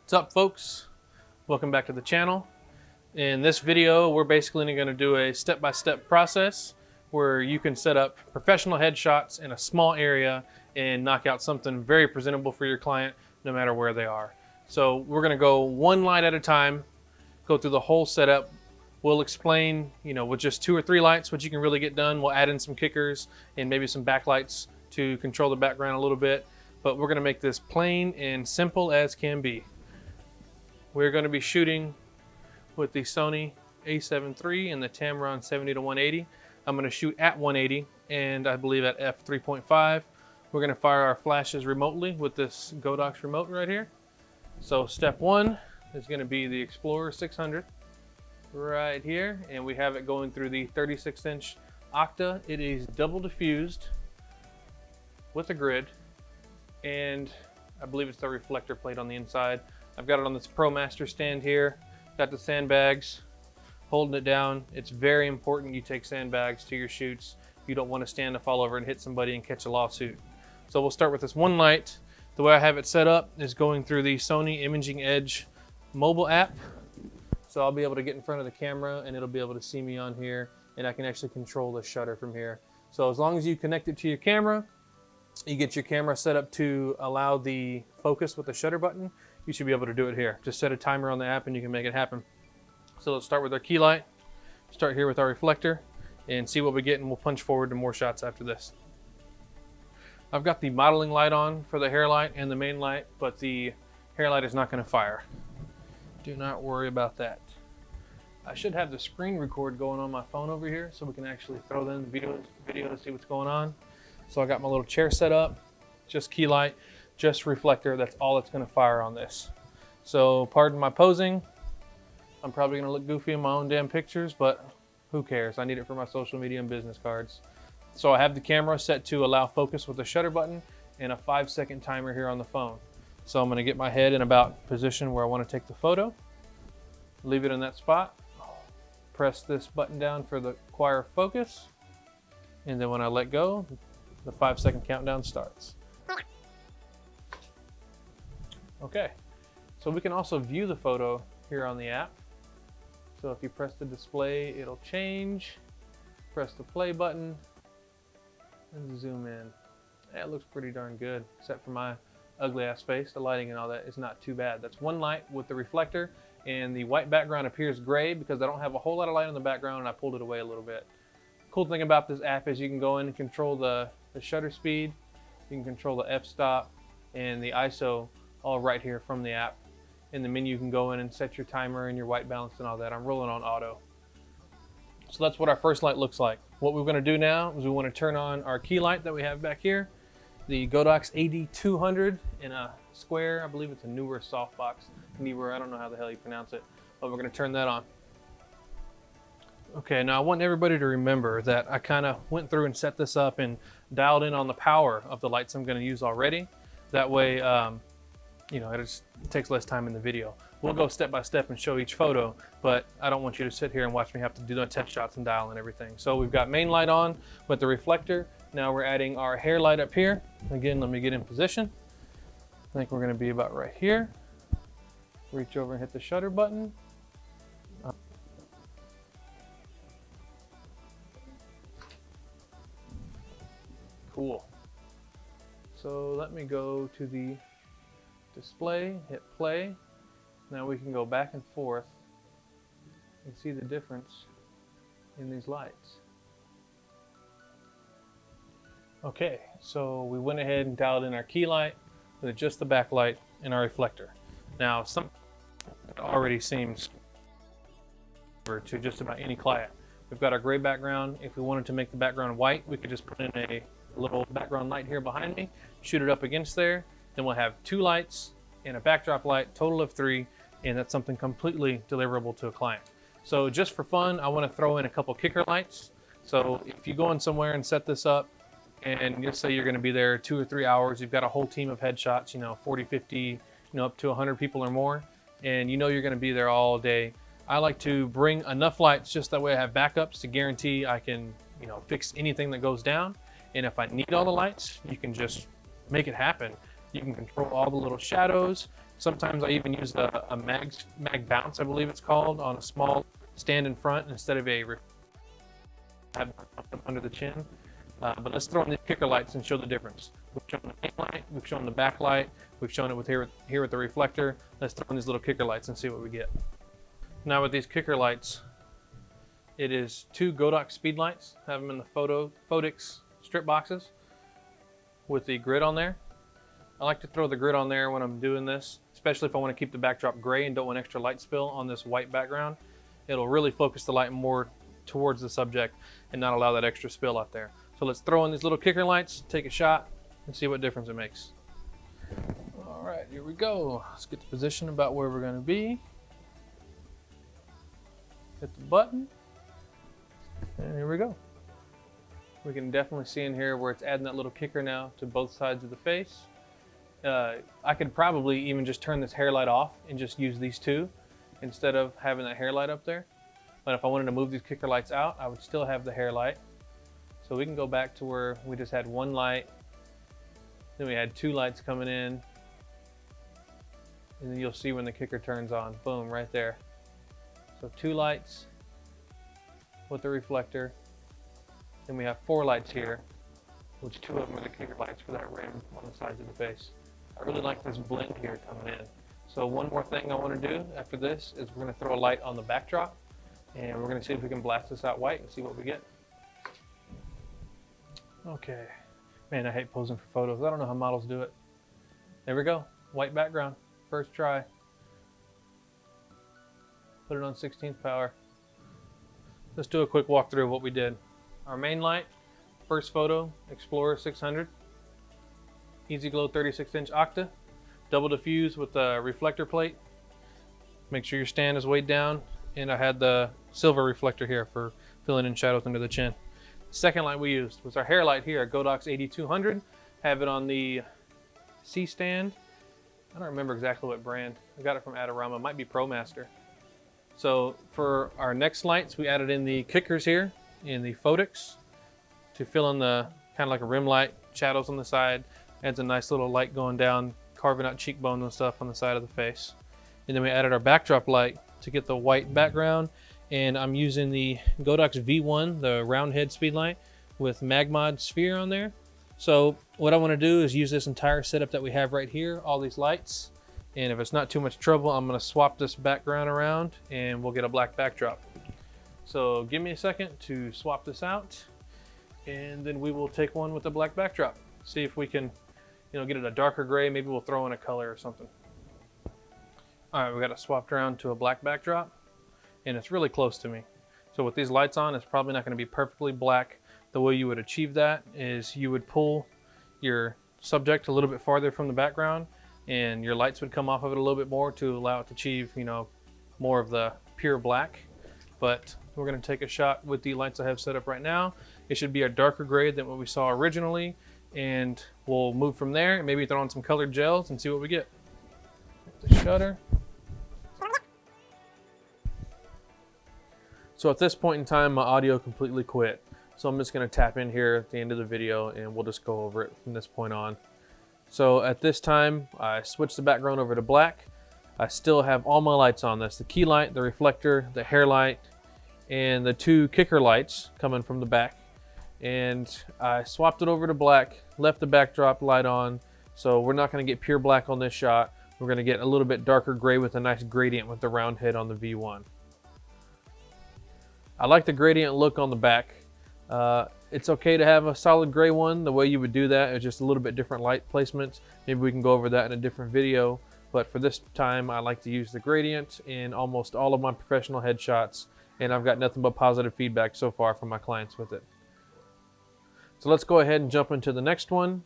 What's up, folks? Welcome back to the channel. In this video, we're basically going to do a step-by-step process where you can set up professional headshots in a small area and knock out something very presentable for your client no matter where they are. So we're going to go one light at a time, go through the whole setup. We'll explain, with just 2 or 3 lights what you can really get done. We'll add in some kickers and maybe some backlights to control the background a little bit, but we're going to make this plain and simple as can be. We're going to be shooting with the Sony A7 III and the Tamron 70 to 180. I'm going to shoot at 180 and I believe at f2.8. We're going to fire our flashes remotely with this Godox remote right here. So step 1 is going to be the Explorer 600 right here, and we have it going through the 36-inch Octa. It is double diffused with a grid, and I believe it's the reflector plate on the inside. I've got it on this ProMaster stand here, got the sandbags holding it down. It's very important you take sandbags to your shoots. You don't want to stand to fall over and hit somebody and catch a lawsuit. So we'll start with this one light. The way I have it set up is going through the Sony Imaging Edge mobile app. So I'll be able to get in front of the camera and it'll be able to see me on here, and I can actually control the shutter from here. So as long as you connect it to your camera, you get your camera set up to allow the focus with the shutter button, you should be able to do it here. Just set a timer on the app and you can make it happen. So let's start with our key light. Start here with our reflector and see what we get, and we'll punch forward to more shots after this. I've got the modeling light on for the hair light and the main light, but the hair light is not going to fire. Do not worry about that. I should have the screen record going on my phone over here so we can actually throw in the video to see what's going on. So I got my little chair set up, just key light, just reflector. That's all that's going to fire on this. So pardon my posing. I'm probably going to look goofy in my own damn pictures, but who cares? I need it for my social media and business cards. So I have the camera set to allow focus with the shutter button and a 5-second timer here on the phone. So I'm going to get my head in about position where I want to take the photo. Leave it in that spot. Press this button down for the acquire focus. And then when I let go, the 5-second countdown starts. Okay, so we can also view the photo here on the app. So if you press the display, it'll change. Press the play button and zoom in. It looks pretty darn good, except for my ugly ass face. The lighting and all that is not too bad. That's one light with the reflector, and the white background appears gray because I don't have a whole lot of light on the background and I pulled it away a little bit. Cool thing about this app is you can go in and control the shutter speed, you can control the f-stop and the ISO all right here from the app. In the menu you can go in and set your timer and your white balance and all that. I'm rolling on auto. So that's what our first light looks like. What we're going to do now is we want to turn on our key light that we have back here, the Godox AD200 in a square. I believe it's a newer softbox. Newer, I don't know how the hell you pronounce it, but we're going to turn that on. Okay, now I want everybody to remember that I kind of went through and set this up and dialed in on the power of the lights I'm going to use already. That way, it takes less time in the video. We'll go step by step and show each photo, but I don't want you to sit here and watch me have to do the test shots and dial and everything. So we've got main light on with the reflector. Now we're adding our hair light up here. Again, let me get in position. I think we're going to be about right here. Reach over and hit the shutter button. Cool. So let me go to the display, hit play. Now we can go back and forth and see the difference in these lights. Okay, so we went ahead and dialed in our key light with just the backlight and our reflector. Now, some already seems to just about any client. We've got our gray background. If we wanted to make the background white, we could just put in a little background light here behind me, shoot it up against there. Then we'll have 2 lights and a backdrop light, total of 3, and that's something completely deliverable to a client. So just for fun, I want to throw in a couple kicker lights. So if you go in somewhere and set this up, and just say you're going to be there 2 or 3 hours, you've got a whole team of headshots, 40, 50, up to 100 people or more, and you're going to be there all day. I like to bring enough lights just that way I have backups to guarantee I can, fix anything that goes down. And if I need all the lights, you can just make it happen. You can control all the little shadows. Sometimes I even use a mag bounce, I believe it's called, on a small stand in front instead of a under the chin. But let's throw in these kicker lights and show the difference. We've shown the main light, we've shown the back light, we've shown it with here with the reflector. Let's throw in these little kicker lights and see what we get. Now with these kicker lights, it is 2 Godox speed lights. Have them in the Photox strip boxes with the grid on there. I like to throw the grid on there when I'm doing this, especially if I want to keep the backdrop gray and don't want extra light spill on this white background. It'll really focus the light more towards the subject and not allow that extra spill out there. So let's throw in these little kicker lights, take a shot, and see what difference it makes. All right, here we go. Let's get the position about where we're going to be. Hit the button, and here we go. We can definitely see in here where it's adding that little kicker now to both sides of the face. I could probably even just turn this hair light off and just use these two instead of having that hair light up there. But if I wanted to move these kicker lights out, I would still have the hair light. So we can go back to where we just had 1 light, then we had 2 lights coming in, and then you'll see when the kicker turns on. Boom, right there. So 2 lights with the reflector. Then we have 4 lights here, which 2 of them are the kicker lights for that rim on the sides of the face. I really like this blend here coming in. So one more thing I want to do after this is we're going to throw a light on the backdrop, and we're going to see if we can blast this out white and see what we get. Okay. Man, I hate posing for photos. I don't know how models do it. There we go. White background. First try. Put it on 16th power. Let's do a quick walkthrough of what we did. Our main light, first photo, Explorer 600. Easy Glow 36-inch octa. Double diffuse with the reflector plate. Make sure your stand is weighed down. And I had the silver reflector here for filling in shadows under the chin. Second light we used was our hair light here, a Godox A200. Have it on the C stand. I don't remember exactly what brand. I got it from Adorama. It might be ProMaster. So for our next lights, we added in the kickers here in the Photox to fill in the kind of like a rim light, shadows on the side. Adds a nice little light going down, carving out cheekbones and stuff on the side of the face. And then we added our backdrop light to get the white background. And I'm using the Godox V1, the round head speed light with Magmod sphere on there. So what I want to do is use this entire setup that we have right here, all these lights. And if it's not too much trouble, I'm going to swap this background around and we'll get a black backdrop. So give me a second to swap this out, and then we will take one with a black backdrop. See if we can, get it a darker gray. Maybe we'll throw in a color or something. All right, we got it swapped around to a black backdrop, and it's really close to me. So with these lights on, it's probably not going to be perfectly black. The way you would achieve that is you would pull your subject a little bit farther from the background, and your lights would come off of it a little bit more to allow it to achieve, more of the pure black. But we're going to take a shot with the lights I have set up right now. It should be a darker gray than what we saw originally, and we'll move from there and maybe throw on some colored gels and see what we get. Hit the shutter. So at this point in time, my audio completely quit. So I'm just going to tap in here at the end of the video and we'll just go over it from this point on. So at this time, I switched the background over to black. I still have all my lights on. That's the key light, the reflector, the hair light, and the 2 kicker lights coming from the back. And I swapped it over to black, left the backdrop light on. So we're not going to get pure black on this shot. We're going to get a little bit darker gray with a nice gradient with the round head on the V1. I like the gradient look on the back. It's okay to have a solid gray one. The way you would do that is just a little bit different light placements. Maybe we can go over that in a different video. But for this time, I like to use the gradient in almost all of my professional headshots, and I've got nothing but positive feedback so far from my clients with it. So let's go ahead and jump into the next one.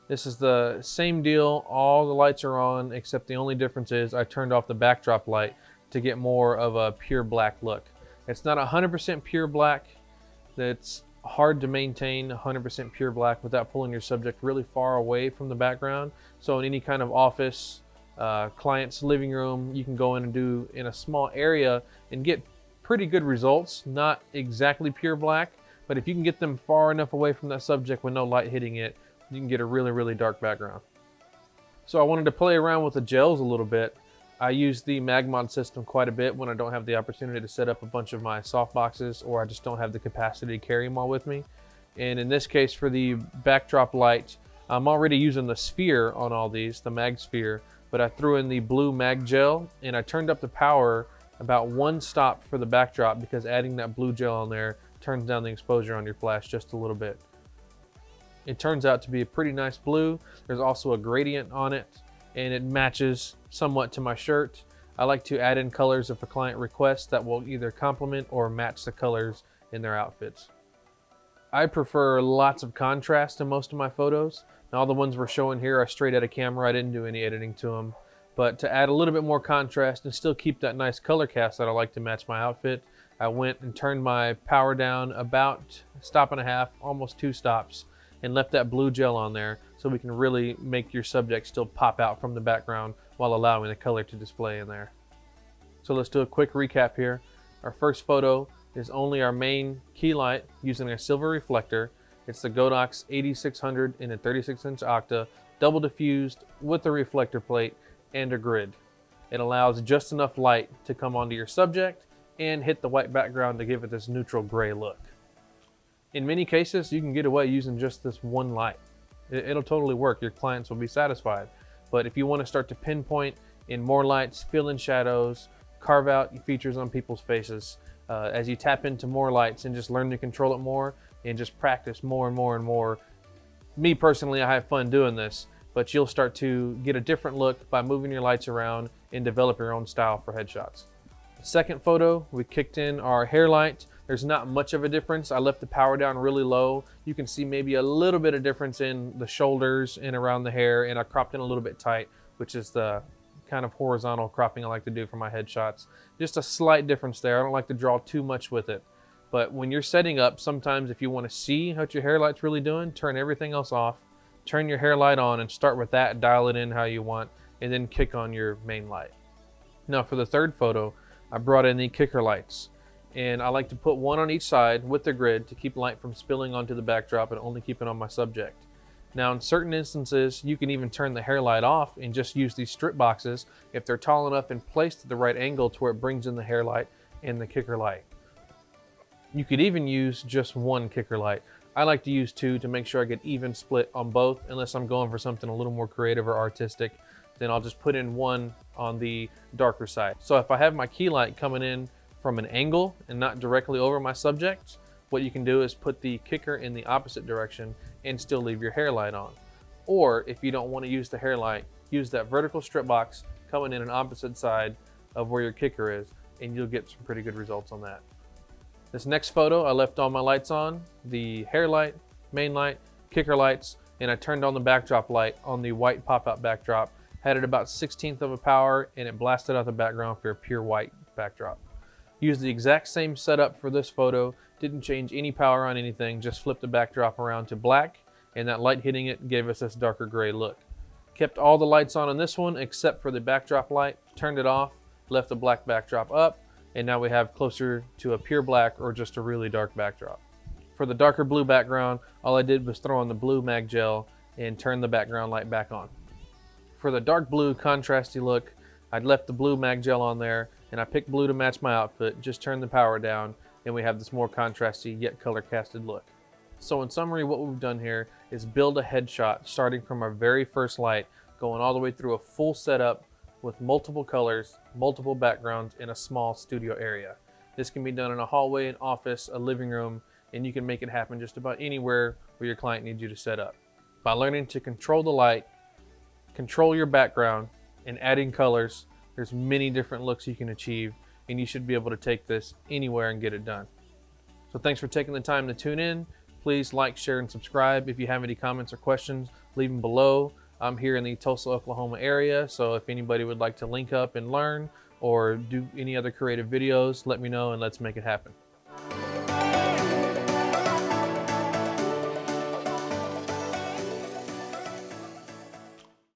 This is the same deal. All the lights are on, except the only difference is I turned off the backdrop light to get more of a pure black look. It's not 100% pure black. That's hard to maintain 100% pure black without pulling your subject really far away from the background. So in any kind of office, client's living room, you can go in and do in a small area and get pretty good results. Not exactly pure black, but if you can get them far enough away from that subject with no light hitting it, you can get a really, really dark background. So I wanted to play around with the gels a little bit. I use the MagMod system quite a bit when I don't have the opportunity to set up a bunch of my softboxes, or I just don't have the capacity to carry them all with me. And in this case, for the backdrop light, I'm already using the sphere on all these, the mag sphere, but I threw in the blue mag gel and I turned up the power about 1 stop for the backdrop, because adding that blue gel on there turns down the exposure on your flash just a little bit. It turns out to be a pretty nice blue. There's also a gradient on it, and it matches somewhat to my shirt. I like to add in colors if a client requests that will either complement or match the colors in their outfits. I prefer lots of contrast in most of my photos. Now, all the ones we're showing here are straight out of camera. I didn't do any editing to them. But to add a little bit more contrast and still keep that nice color cast that I like to match my outfit, I went and turned my power down about 1.5 stops, almost 2 stops, and left that blue gel on there so we can really make your subject still pop out from the background while allowing the color to display in there. So let's do a quick recap here. Our first photo is only our main key light using a silver reflector. It's the Godox 8600 in a 36-inch octa, double diffused with a reflector plate and a grid. It allows just enough light to come onto your subject and hit the white background to give it this neutral gray look. In many cases, you can get away using just this one light. It'll totally work. Your clients will be satisfied. But if you want to start to pinpoint in more lights, fill in shadows, carve out features on people's faces, as you tap into more lights and just learn to control it more and just practice more and more and more. Me personally, I have fun doing this, but you'll start to get a different look by moving your lights around and develop your own style for headshots. Second photo, we kicked in our hair light. There's not much of a difference. I left the power down really low. You can see maybe a little bit of difference in the shoulders and around the hair, and I cropped in a little bit tight, which is the kind of horizontal cropping I like to do for my headshots. Just a slight difference there. I don't like to draw too much with it. But when you're setting up, sometimes if you want to see what your hair light's really doing, turn everything else off, turn your hair light on and start with that, dial it in how you want, and then kick on your main light. Now for the third photo, I brought in the kicker lights. And I like to put one on each side with the grid to keep light from spilling onto the backdrop and only keep it on my subject. Now in certain instances, you can even turn the hair light off and just use these strip boxes if they're tall enough and placed at the right angle to where it brings in the hair light and the kicker light. You could even use just one kicker light. I like to use 2 to make sure I get even split on both, unless I'm going for something a little more creative or artistic. Then I'll just put in one on the darker side. So if I have my key light coming in from an angle and not directly over my subject, what you can do is put the kicker in the opposite direction and still leave your hair light on. Or if you don't want to use the hair light, use that vertical strip box coming in an opposite side of where your kicker is, and you'll get some pretty good results on that. This next photo, I left all my lights on, the hair light, main light, kicker lights, and I turned on the backdrop light on the white pop-out backdrop. Had it about 1/16 of a power, and it blasted out the background for a pure white backdrop. Used the exact same setup for this photo, didn't change any power on anything, just flipped the backdrop around to black, and that light hitting it gave us this darker gray look. Kept all the lights on this one except for the backdrop light, turned it off, left the black backdrop up, and now we have closer to a pure black or just a really dark backdrop. For the darker blue background, all I did was throw on the blue mag gel and turn the background light back on. For the dark blue contrasty look, I'd left the blue mag gel on there, and I picked blue to match my outfit, just turned the power down, and we have this more contrasty yet color casted look. So in summary, what we've done here is build a headshot starting from our very first light, going all the way through a full setup with multiple colors, multiple backgrounds in a small studio area. This can be done in a hallway, an office, a living room, and you can make it happen just about anywhere where your client needs you to set up. By learning to control the light, control your background, and adding colors, there's many different looks you can achieve, and you should be able to take this anywhere and get it done. So thanks for taking the time to tune in. Please like, share, and subscribe. If you have any comments or questions, leave them below. I'm here in the Tulsa, Oklahoma area, so if anybody would like to link up and learn or do any other creative videos, let me know and let's make it happen.